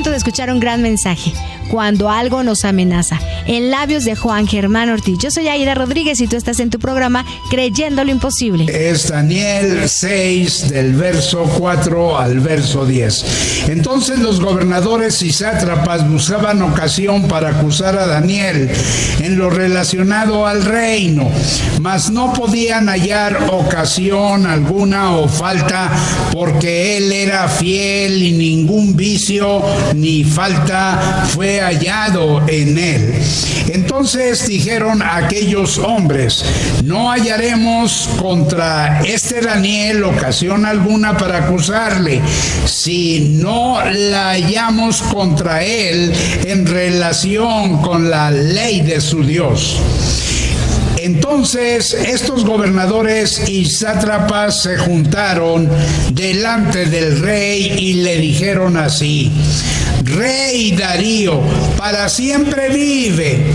momento de escuchar un gran mensaje. Cuando algo nos amenaza. En labios de Juan Germán Ortiz. Yo soy Aida Rodríguez y tú estás en tu programa Creyendo lo Imposible. Es Daniel 6, del verso 4 al verso 10. Entonces los gobernadores y sátrapas buscaban ocasión para acusar a Daniel en lo relacionado al reino, mas no podían hallar ocasión alguna o falta, porque él era fiel y ningún vicio ni falta fue hallado en él. Entonces dijeron aquellos hombres: no hallaremos contra este Daniel ocasión alguna para acusarle, si no la hallamos contra él en relación con la ley de su Dios. Entonces estos gobernadores y sátrapas se juntaron delante del rey y le dijeron así: Rey Darío, para siempre vive.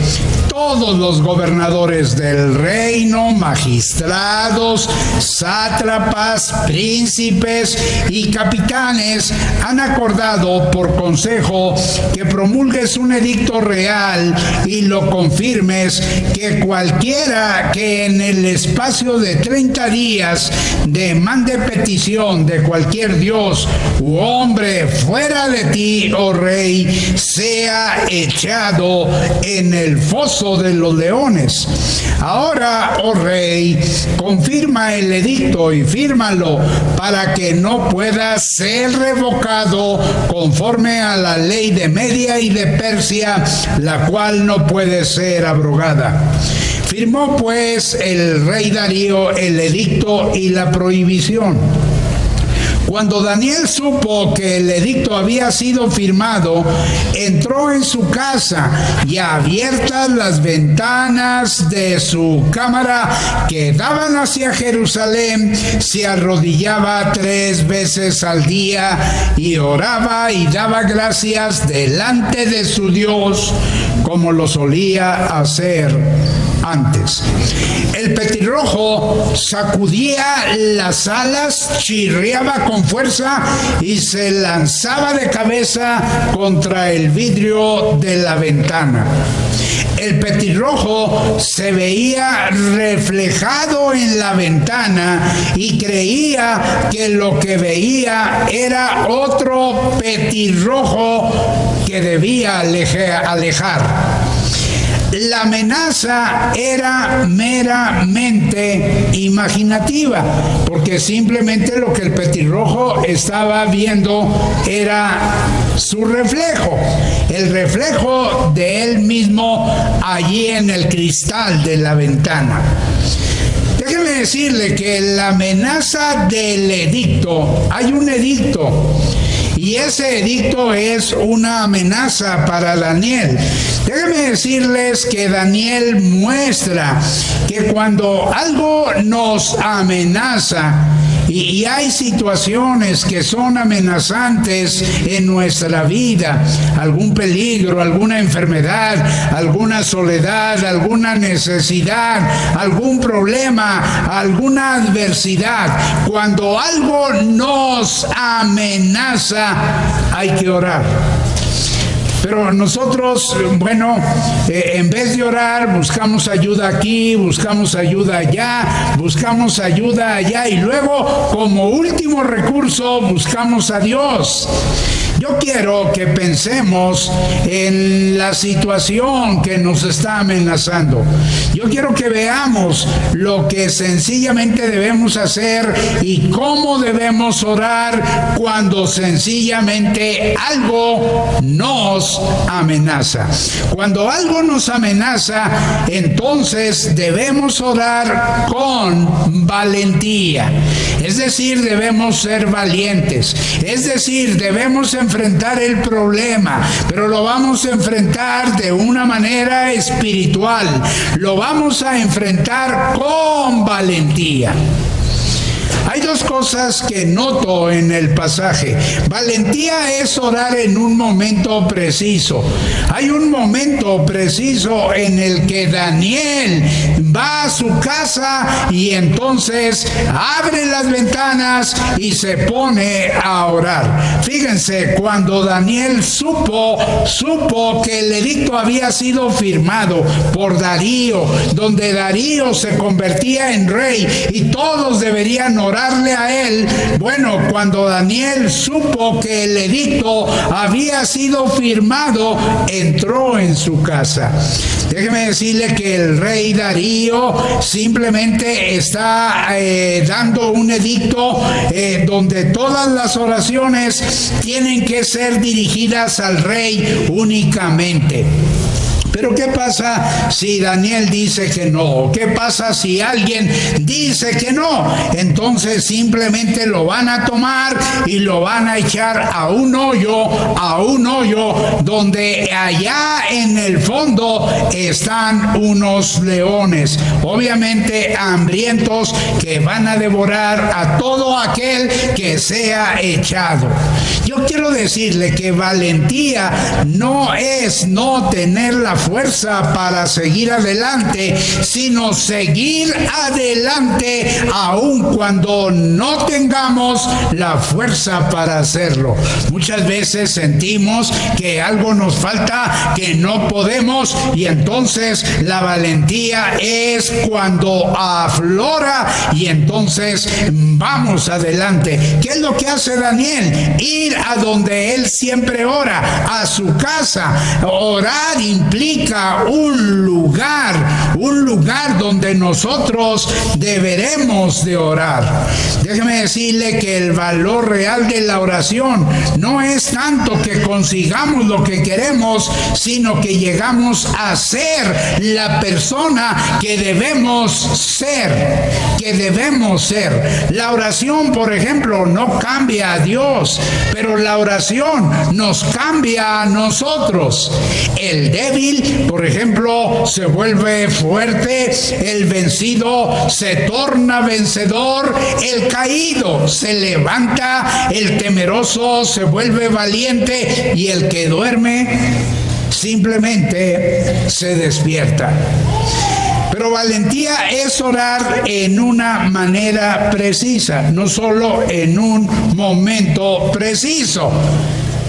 Todos los gobernadores del reino, magistrados, sátrapas, príncipes y capitanes han acordado por consejo que promulgues un edicto real y lo confirmes, que cualquiera que en el espacio de 30 días demande petición de cualquier dios u hombre fuera de ti, oh rey, sea echado en el foso de los leones. Ahora, oh rey, confirma el edicto y fírmalo para que no pueda ser revocado conforme a la ley de Media y de Persia, la cual no puede ser abrogada. Firmó pues el rey Darío el edicto y la prohibición. Cuando Daniel supo que el edicto había sido firmado, entró en su casa y, abiertas las ventanas de su cámara que daban hacia Jerusalén, se arrodillaba 3 veces al día y oraba y daba gracias delante de su Dios, como lo solía hacer antes. El petirrojo sacudía las alas, chirriaba con fuerza y se lanzaba de cabeza contra el vidrio de la ventana. El petirrojo se veía reflejado en la ventana y creía que lo que veía era otro petirrojo que debía alejar. La amenaza era meramente imaginativa, porque simplemente lo que el petirrojo estaba viendo era su reflejo, el reflejo de él mismo allí en el cristal de la ventana. Déjeme decirle que la amenaza del edicto, hay un edicto, y ese edicto es una amenaza para Daniel. Déjenme decirles que Daniel muestra que cuando algo nos amenaza, y hay situaciones que son amenazantes en nuestra vida, algún peligro, alguna enfermedad, alguna soledad, alguna necesidad, algún problema, alguna adversidad. Cuando algo nos amenaza, hay que orar. Pero nosotros, en vez de orar, buscamos ayuda aquí, buscamos ayuda allá, buscamos ayuda allá y luego, como último recurso, buscamos a Dios. Yo quiero que pensemos en la situación que nos está amenazando. Yo quiero que veamos lo que sencillamente debemos hacer y cómo debemos orar cuando sencillamente algo nos amenaza. Cuando algo nos amenaza, entonces debemos orar con valentía. Es decir, debemos ser valientes. Es decir, debemos enfrentar el problema, pero lo vamos a enfrentar de una manera espiritual. Lo vamos a enfrentar con valentía. Hay dos cosas que noto en el pasaje. Valentía es orar en un momento preciso. Hay un momento preciso en el que Daniel va a su casa y entonces abre las ventanas y se pone a orar. Fíjense, cuando Daniel supo que el edicto había sido firmado por Darío, donde Darío se convertía en rey y todos deberían orarle a él. Bueno, cuando Daniel supo que el edicto había sido firmado, entró en su casa. Déjeme decirle que el rey Darío simplemente está dando un edicto donde todas las oraciones tienen que ser dirigidas al rey únicamente. Pero ¿qué pasa si Daniel dice que no? ¿Qué pasa si alguien dice que no? Entonces simplemente lo van a tomar y lo van a echar a un hoyo donde allá en el fondo están unos leones, obviamente hambrientos, que van a devorar a todo aquel que sea echado. Yo quiero decirle que valentía no es no tener la fuerza para seguir adelante, sino seguir adelante aun cuando no tengamos la fuerza para hacerlo. Muchas veces sentimos que algo nos falta, que no podemos, y entonces la valentía es cuando aflora y entonces vamos adelante. ¿Qué es lo que hace Daniel? Ir a donde él siempre ora, a su casa. Orar implica un lugar donde nosotros deberemos de orar. Déjeme decirle que el valor real de la oración no es tanto que consigamos lo que queremos, sino que llegamos a ser la persona que debemos ser, La oración, por ejemplo, no cambia a Dios, pero la oración nos cambia a nosotros. El débil, por ejemplo, se vuelve fuerte, el vencido se torna vencedor, el caído se levanta, el temeroso se vuelve valiente y el que duerme simplemente se despierta. Pero valentía es orar en una manera precisa, no solo en un momento preciso,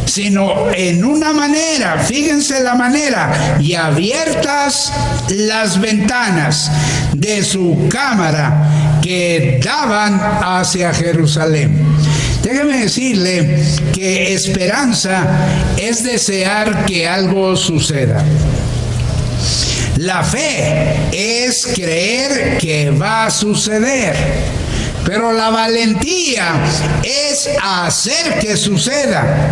sino en una manera, fíjense la manera, y abiertas las ventanas de su cámara que daban hacia Jerusalén. Déjeme decirle que esperanza es desear que algo suceda. La fe es creer que va a suceder, pero la valentía es hacer que suceda.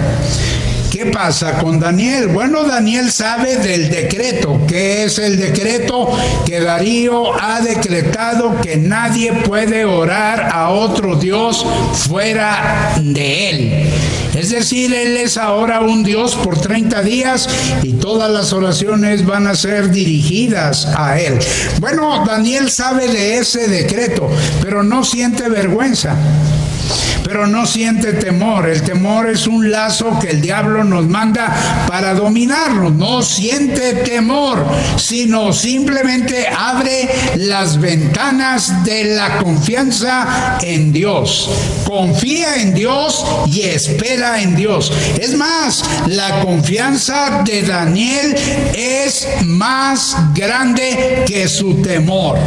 ¿Qué pasa con Daniel? Bueno, Daniel sabe del decreto. ¿Qué es el decreto? Que Darío ha decretado que nadie puede orar a otro Dios fuera de él. Es decir, él es ahora un Dios por 30 días y todas las oraciones van a ser dirigidas a él. Bueno, Daniel sabe de ese decreto, pero no siente vergüenza. Pero no siente temor. El temor es un lazo que el diablo nos manda para dominarnos. No siente temor, sino simplemente abre las ventanas de la confianza en Dios. Confía en Dios y espera en Dios. Es más, la confianza de Daniel es más grande que su temor.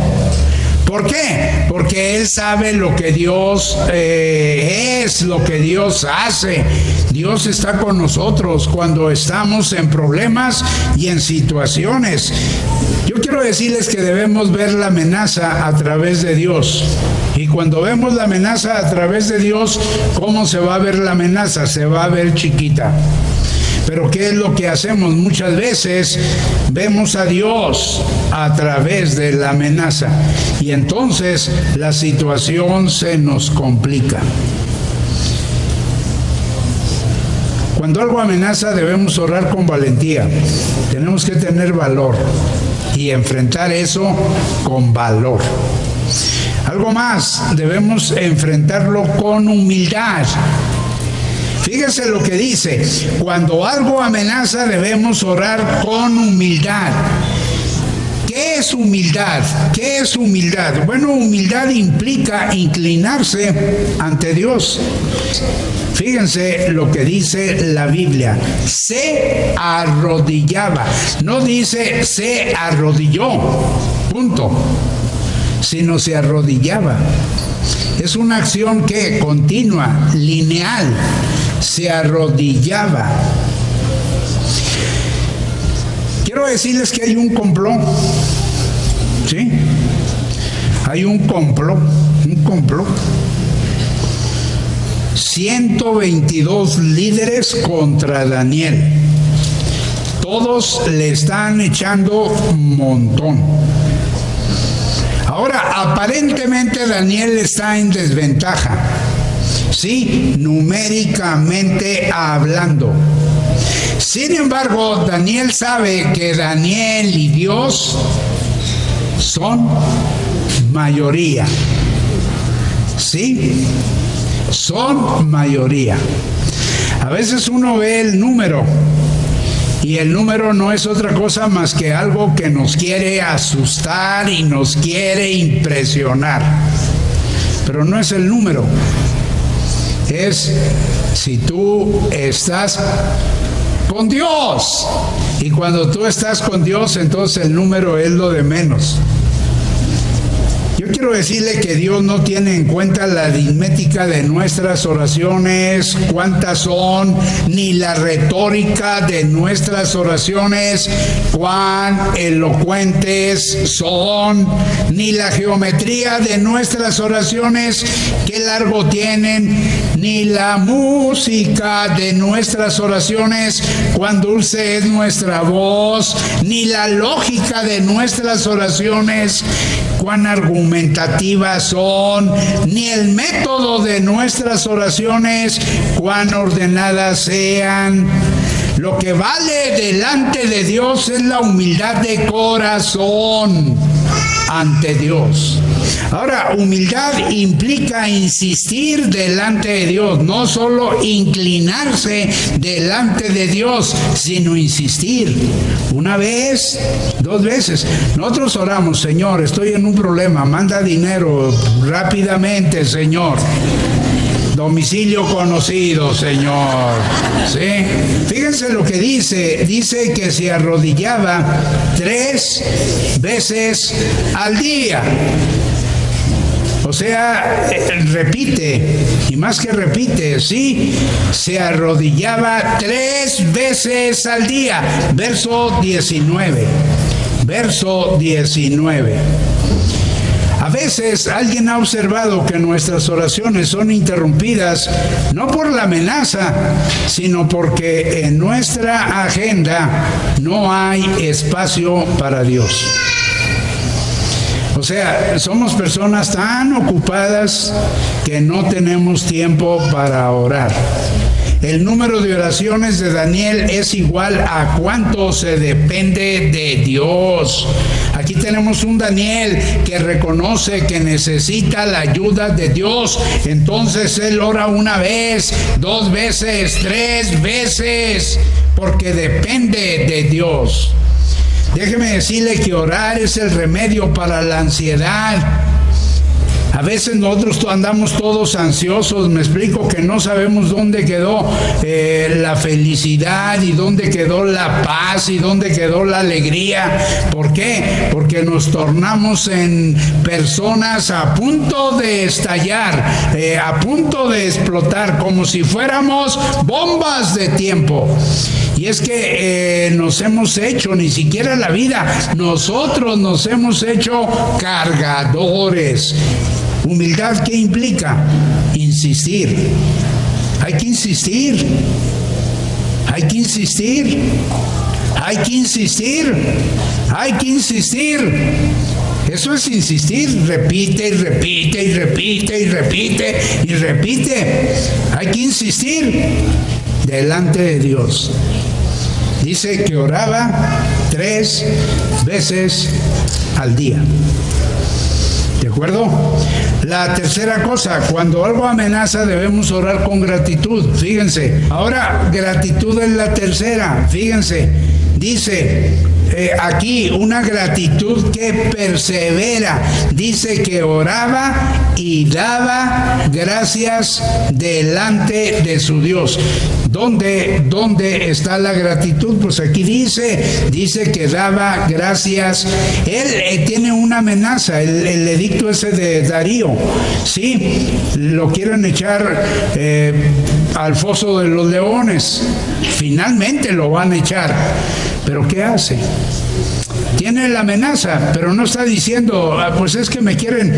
¿Por qué? Porque él sabe lo que Dios es, lo que Dios hace. Dios está con nosotros cuando estamos en problemas y en situaciones. Yo quiero decirles que debemos ver la amenaza a través de Dios. Y cuando vemos la amenaza a través de Dios, ¿cómo se va a ver la amenaza? Se va a ver chiquita. Pero ¿qué es lo que hacemos? Muchas veces vemos a Dios a través de la amenaza y entonces la situación se nos complica. Cuando algo amenaza debemos orar con valentía. Tenemos que tener valor y enfrentar eso con valor. Algo más, debemos enfrentarlo con humildad. Fíjese lo que dice: cuando algo amenaza debemos orar con humildad. ¿Qué es humildad? ¿Qué es humildad? Bueno, humildad implica inclinarse ante Dios. Fíjense lo que dice la Biblia: se arrodillaba. No dice se arrodilló, punto, sino se arrodillaba. Es una acción que continua, lineal. Se arrodillaba. Quiero decirles que hay un complot, ¿sí? Hay un complot. 122 líderes contra Daniel. Todos le están echando un montón. Ahora, aparentemente Daniel está en desventaja, sí, numéricamente hablando. Sin embargo, Daniel sabe que Daniel y Dios son mayoría. ¿Sí? Son mayoría. A veces uno ve el número y el número no es otra cosa más que algo que nos quiere asustar y nos quiere impresionar. Pero no es el número. Es si tú estás con Dios. Y cuando tú estás con Dios, entonces el número es lo de menos. Yo quiero decirle que Dios no tiene en cuenta la aritmética de nuestras oraciones, cuántas son, ni la retórica de nuestras oraciones, cuán elocuentes son, ni la geometría de nuestras oraciones, qué largo tienen, ni la música de nuestras oraciones, cuán dulce es nuestra voz, ni la lógica de nuestras oraciones, cuán argumentativas son, ni el método de nuestras oraciones, cuán ordenadas sean. Lo que vale delante de Dios es la humildad de corazón ante Dios. Ahora, humildad implica insistir delante de Dios, no solo inclinarse delante de Dios, sino insistir. Una vez, 2 veces. Nosotros oramos: Señor, estoy en un problema, manda dinero rápidamente, Señor. Domicilio conocido, Señor. ¿Sí? Fíjense lo que dice. Dice que se arrodillaba 3 veces al día. O sea, repite, y más que repite, sí, se arrodillaba 3 veces al día. Verso 19. Verso 19. A veces alguien ha observado que nuestras oraciones son interrumpidas no por la amenaza, sino porque en nuestra agenda no hay espacio para Dios. O sea, somos personas tan ocupadas que no tenemos tiempo para orar. El número de oraciones de Daniel es igual a cuánto se depende de Dios. Aquí tenemos un Daniel que reconoce que necesita la ayuda de Dios. Entonces él ora 1 vez, 2 veces, 3 veces, porque depende de Dios. Déjeme decirle que orar es el remedio para la ansiedad. A veces nosotros andamos todos ansiosos, me explico, que no sabemos dónde quedó la felicidad y dónde quedó la paz y dónde quedó la alegría. ¿Por qué? Porque nos tornamos en personas a punto de estallar, a punto de explotar, como si fuéramos bombas de tiempo. Y es que nos hemos hecho, ni siquiera la vida, nosotros nos hemos hecho cargadores. Humildad, ¿qué implica? Insistir. Hay que insistir. Hay que insistir. Hay que insistir. Hay que insistir. Eso es insistir. Repite y repite y repite y repite y repite. Hay que insistir delante de Dios. Dice que oraba 3 veces al día. ¿De acuerdo? La tercera cosa, cuando algo amenaza debemos orar con gratitud. Fíjense, ahora gratitud es la tercera. Fíjense, dice aquí una gratitud que persevera. Dice que oraba y daba gracias delante de su Dios. ¿Dónde está la gratitud? Pues aquí dice que daba gracias. Él tiene una amenaza, el edicto ese de Darío, ¿sí? Lo quieren echar al foso de los leones. Finalmente lo van a echar. ¿Pero qué hace? Tiene la amenaza, pero no está diciendo, pues es que me quieren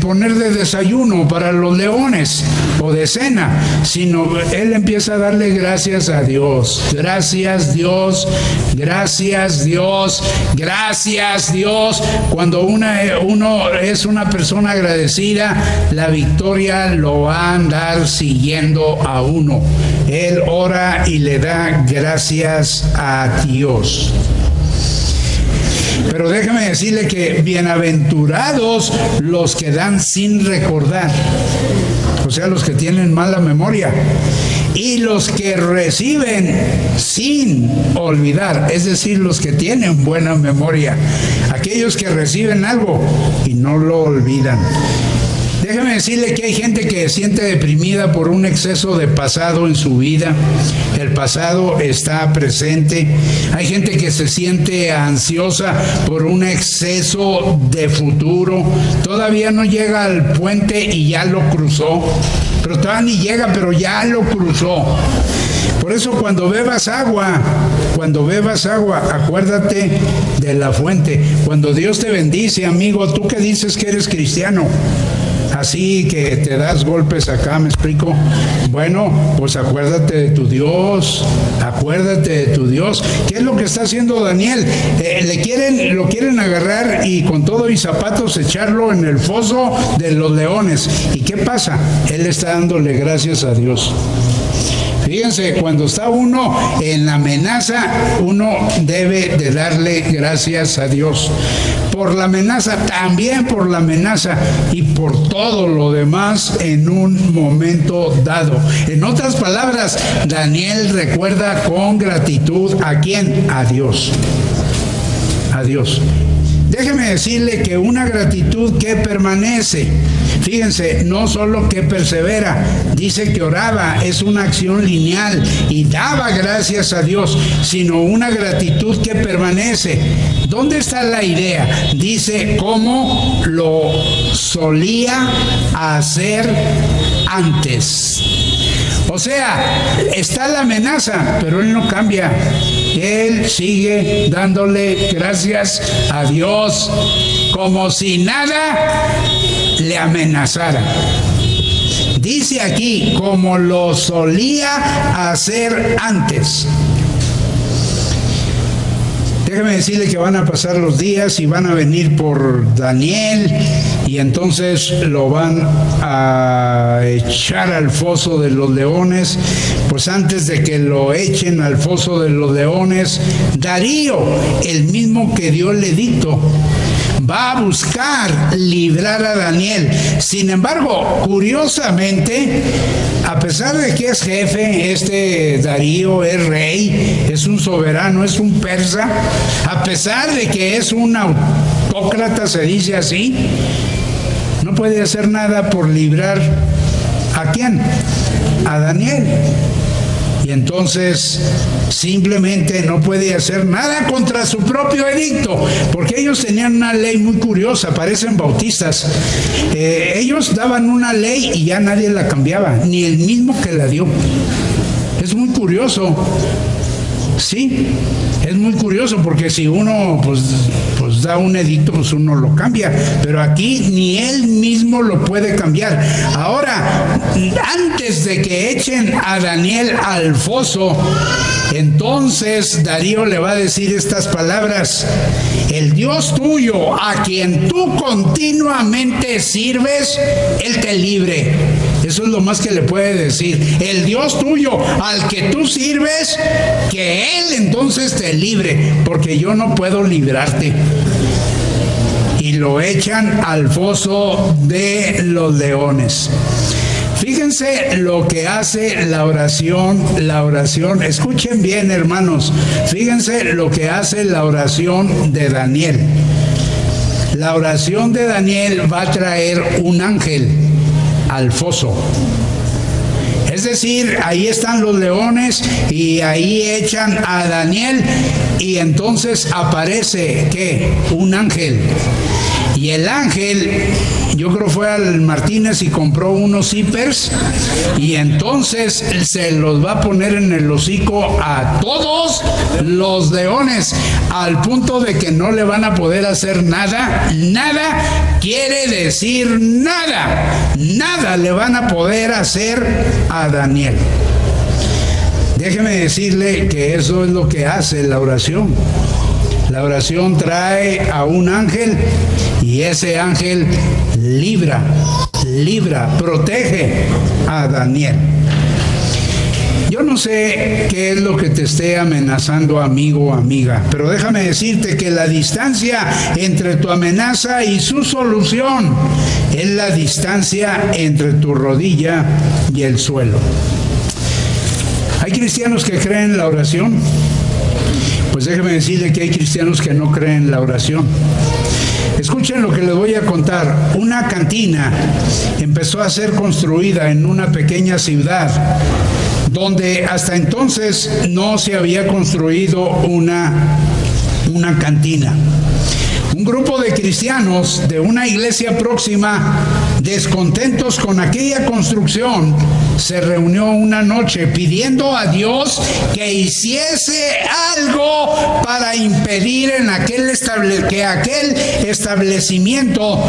poner de desayuno para los leones o de cena, sino él empieza a darle gracias a Dios. Gracias Dios, gracias Dios, gracias Dios. Cuando uno es una persona agradecida, la victoria lo va a andar siguiendo a uno. Él ora y le da gracias a Dios. Pero déjame decirle que bienaventurados los que dan sin recordar, o sea, los que tienen mala memoria, y los que reciben sin olvidar, es decir, los que tienen buena memoria, aquellos que reciben algo y no lo olvidan. Déjeme decirle que hay gente que se siente deprimida por un exceso de pasado en su vida. El pasado está presente. Hay gente que se siente ansiosa por un exceso de futuro. Todavía no llega al puente y ya lo cruzó. Pero todavía ni llega, pero ya lo cruzó. Por eso cuando bebas agua, acuérdate de la fuente. Cuando Dios te bendice, amigo, tú que dices que eres cristiano, así que te das golpes acá, ¿me explico? Bueno, pues acuérdate de tu Dios, ¿Qué es lo que está haciendo Daniel? Lo quieren agarrar y con todo y zapatos echarlo en el foso de los leones. ¿Y qué pasa? Él está dándole gracias a Dios. Fíjense, cuando está uno en la amenaza, uno debe de darle gracias a Dios. Por la amenaza, también por la amenaza y por todo lo demás en un momento dado. En otras palabras, Daniel recuerda con gratitud ¿a quién? A Dios. A Dios. Déjeme decirle que una gratitud que permanece, fíjense, no solo que persevera, dice que oraba, es una acción lineal y daba gracias a Dios, sino una gratitud que permanece. ¿Dónde está la idea? Dice cómo lo solía hacer antes. O sea, está la amenaza, pero él no cambia. Él sigue dándole gracias a Dios, como si nada le amenazara. Dice aquí, como lo solía hacer antes. Déjeme decirle que van a pasar los días y van a venir por Daniel y entonces lo van a echar al foso de los leones. Pues antes de que lo echen al foso de los leones, Darío, el mismo que dio el edicto, va a buscar librar a Daniel. Sin embargo, curiosamente, a pesar de que es jefe, Darío es rey, es un soberano, es un persa, a pesar de que es un autócrata, se dice así, no puede hacer nada por librar ¿a quién? A Daniel. Y entonces simplemente no puede hacer nada contra su propio edicto, porque ellos tenían una ley muy curiosa, parecen bautistas. Ellos daban una ley y ya nadie la cambiaba, ni el mismo que la dio. Es muy curioso. Sí, es muy curioso porque si uno pues da un edicto, pues uno lo cambia, pero aquí ni él mismo lo puede cambiar. Ahora, antes de que echen a Daniel al foso, entonces Darío le va a decir estas palabras: el Dios tuyo, a quien tú continuamente sirves, Él te libre. Eso es lo más que le puede decir. El Dios tuyo, al que tú sirves, que Él entonces te libre, porque yo no puedo librarte. Y y lo echan al foso de los leones. Fíjense lo que hace la oración, escuchen bien, hermanos, fíjense lo que hace la oración de Daniel. La oración de Daniel va a traer un ángel al foso. Es decir, ahí están los leones y ahí echan a Daniel y entonces aparece, ¿qué? Un ángel. Y el ángel, yo creo fue al Martínez y compró unos zippers y entonces se los va a poner en el hocico a todos los leones, al punto de que no le van a poder hacer nada. Nada quiere decir nada. Nada le van a poder hacer a Daniel. Déjeme decirle que eso es lo que hace la oración. La oración trae a un ángel y ese ángel libra, protege a Daniel. Yo no sé qué es lo que te esté amenazando, amigo o amiga, pero déjame decirte que la distancia entre tu amenaza y su solución es la distancia entre tu rodilla y el suelo. ¿Hay cristianos que creen en la oración? Pues déjeme decirle que hay cristianos que no creen en la oración. Escuchen lo que les voy a contar. Una cantina empezó a ser construida en una pequeña ciudad donde hasta entonces no se había construido una cantina. Un grupo de cristianos de una iglesia próxima, descontentos con aquella construcción, se reunió una noche pidiendo a Dios que hiciese algo para impedir que aquel establecimiento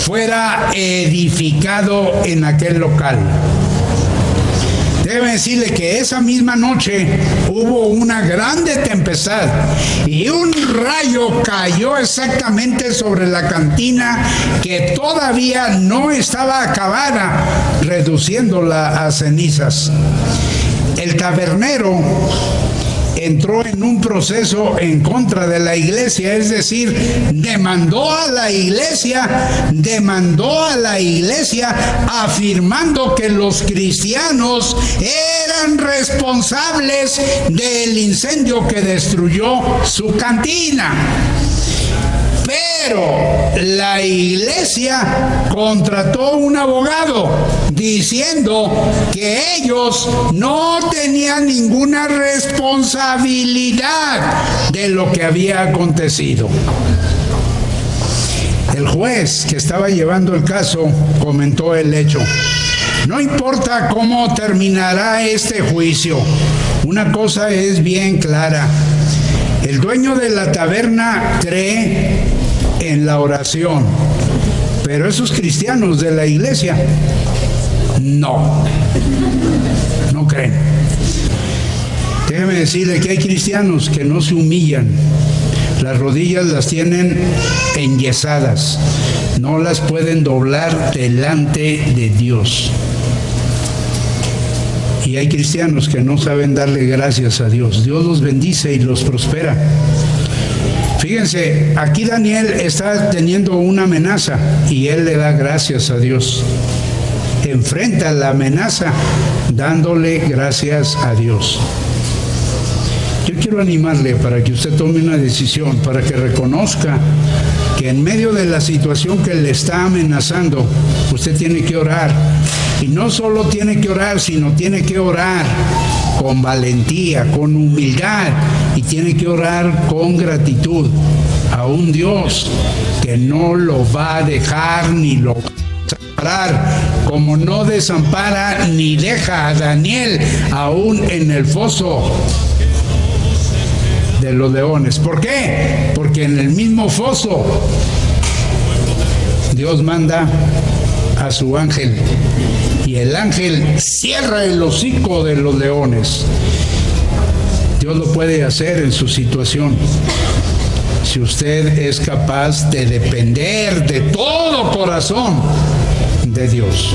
fuera edificado en aquel local. Déjeme decirle que esa misma noche hubo una grande tempestad y un rayo cayó exactamente sobre la cantina que todavía no estaba acabada, reduciéndola a cenizas. El tabernero entró en un proceso en contra de la iglesia, es decir, demandó a la iglesia afirmando que los cristianos eran responsables del incendio que destruyó su cantina. Pero la iglesia contrató un abogado diciendo que ellos no tenían ninguna responsabilidad de lo que había acontecido. El juez que estaba llevando el caso comentó el hecho. No importa cómo terminará este juicio, una cosa es bien clara. El dueño de la taberna cree en la oración, pero esos cristianos de la iglesia no creen. Déjeme decirle que hay cristianos que no se humillan, las rodillas las tienen enyesadas, no las pueden doblar delante de Dios. Y hay cristianos que no saben darle gracias a Dios. Dios los bendice y los prospera. Fíjense, aquí Daniel está teniendo una amenaza y él le da gracias a Dios. Enfrenta la amenaza dándole gracias a Dios. Yo quiero animarle para que usted tome una decisión, para que reconozca que en medio de la situación que le está amenazando, usted tiene que orar. Y no solo tiene que orar, sino tiene que orar con valentía, con humildad, y tiene que orar con gratitud a un Dios que no lo va a dejar ni lo va a desamparar, como no desampara ni deja a Daniel aún en el foso de los leones. ¿Por qué? Porque en el mismo foso Dios manda a su ángel y el ángel cierra el hocico de los leones. Dios lo puede hacer en su situación si usted es capaz de depender de todo corazón de Dios.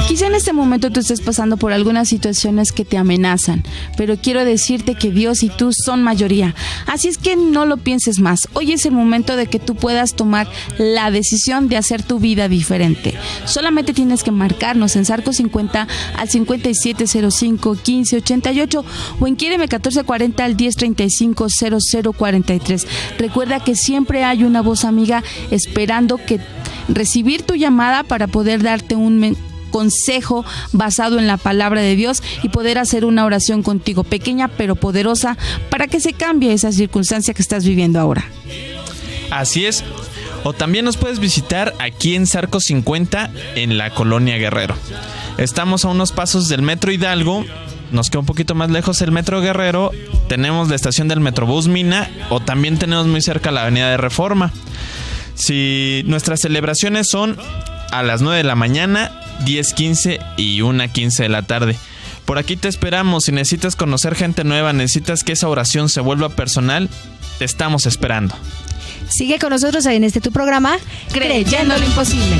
Quizá en este momento tú estés pasando por algunas situaciones que te amenazan, pero quiero decirte que Dios y tú son mayoría. Así es que no lo pienses más. Hoy es el momento de que tú puedas tomar la decisión de hacer tu vida diferente. Solamente tienes que marcarnos en Zarco 50 al 5705 1588 o en Quiéreme 1440 al 1035 0043. Recuerda que siempre hay una voz amiga esperando que recibir tu llamada para poder darte un consejo basado en la palabra de Dios y poder hacer una oración contigo, pequeña pero poderosa, para que se cambie esa circunstancia que estás viviendo ahora. Así es. O también nos puedes visitar aquí en Zarco 50 en la Colonia Guerrero. Estamos a unos pasos del Metro Hidalgo. Nos queda un poquito más lejos el Metro Guerrero. Tenemos la estación del Metrobús Mina o también tenemos muy cerca la Avenida de Reforma. Si nuestras celebraciones son a las 9 de la mañana, 10:15 y 1:15 de la tarde. Por aquí te esperamos. Si necesitas conocer gente nueva, necesitas que esa oración se vuelva personal, te estamos esperando. Sigue con nosotros en tu programa Creyendo lo Imposible.